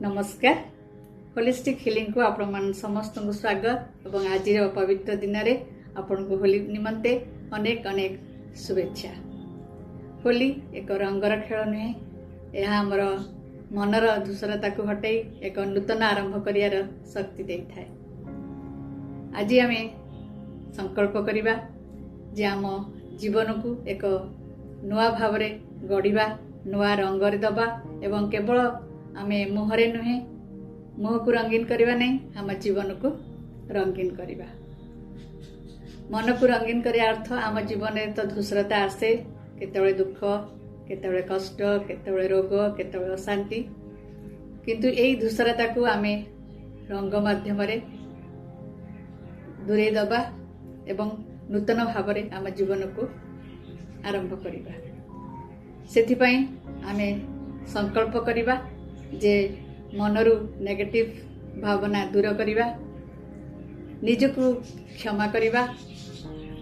नमस्कार holistic healing को आपण समस्त को स्वागत और आज पवित्र दिन में आपण को होली निमंते अनेक अनेक शुभेच्छा। होली एक रंगर खेल नुहे, यह आमर मनर धूसरता को हटाई एक नूतन आरंभ कर शक्ति दे थाए। आज आम संकल्प करिबा जे आम जीवन को एक नुआ भाव गढ़ा, नुआ रंगर दबा एवं केवल आमे मुहरे नुहे मुह को रंगीन करवा नहीं, आम जीवन को रंगीन करवा। मन को रंगीन करने अर्थ आम जीवन में तो धूसरता आसे, केतबेले दुख, केतबेले कष्ट, केतबेले रोग, केतबेले अशांति, किंतु यही धूसरता को आमे रंग माध्यम दूरे दबा एवं नूतन भाव आम जीवन को आरंभ करवा। सेथिपाई आमे संकल्प करिबा जे मनरु नेगेटिव भावना दूर करिबा, निजको क्षमा करिबा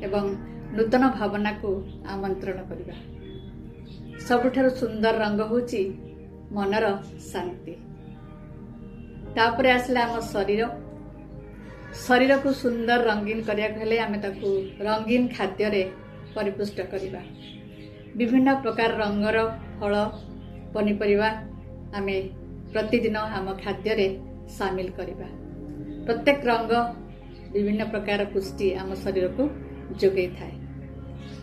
एवं नूतन भावना को आमंत्रण करिबा। सबुठारु सुंदर रंग होची मनर शांति। तापरे आसला आम शरीर, शरीर को सुंदर रंगीन करिया हेले आमे ताकू रंगीन खाद्य रे परिपुष्ट करिबा। विभिन्न प्रकार रंगर फल पनीपरिया आमे प्रतिदिन आम खाद्य रे शामिल करिबा। प्रत्येक रंग विभिन्न प्रकार पुष्टि आम शरीर को जोगै थाए।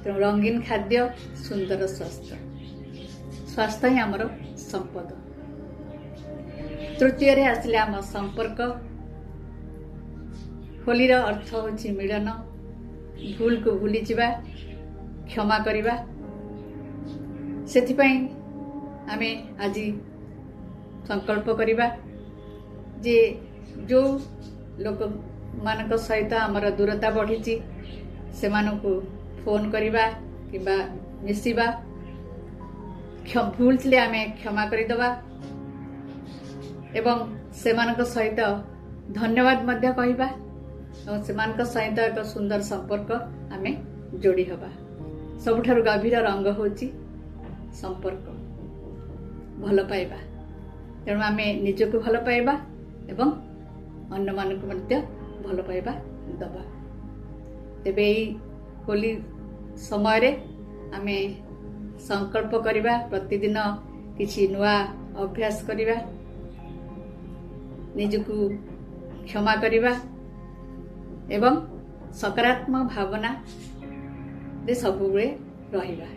तेणु रंगीन खाद्य सुंदर स्वास्थ्य, स्वास्थ्य ही आमर संपद। तृतीय रे आसले आम संपर्क। होलीर अर्थ होची मिलन, भूल को भूली जिबा, क्षमा करिबा। सेथिपाई आमे आज संकल्प करिबा जे जो लोक मानक सहित आमर दूरता बढ़ी से मानकु फोन करिबा किबा मिसिबा, भूल थिले आमे क्षमा करिदबा एवं से मानक सहित धन्यवाद मध्य कहिबा और से मानक सहित एक सुंदर संपर्क आमे जोड़ी हबा। सबुठारु गभीर रंग होची संपर्क, भल पाइबा। तेणु आमे निजको भल पाइबा एवं अन्य मानक मध्य भल पाइबा दबा। तेबे एई होली समय रे आमे संकल्प करिबा, प्रतिदिन किछि नुआ अभ्यास करिबा, निजको क्षमा करिबा एवं सकारात्मक भावना दे सबुबे रहिबा।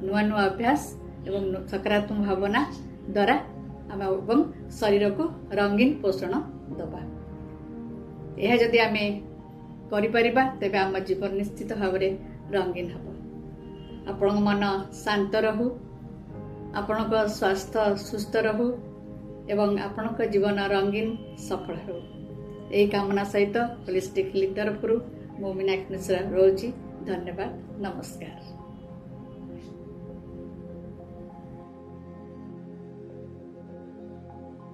नुआ नुआ अभ्यास एवं सकारात्मक भावना द्वारा आम एवं शरीर को रंगीन पोषण दबा। यह जदि आमे करि परिबा तेबे आम जीवन निश्चित भाव रंगीन हब। आपण मन शांत रहू, आपण स्वास्थ्य सुस्थ रहू एवं आपण जीवन रंगीन सफल हो। यही कामना सहित होलिस्टिक हिलिंग तरफ मु मीनाक्षी मिश्रा रोची। धन्यवाद, नमस्कार।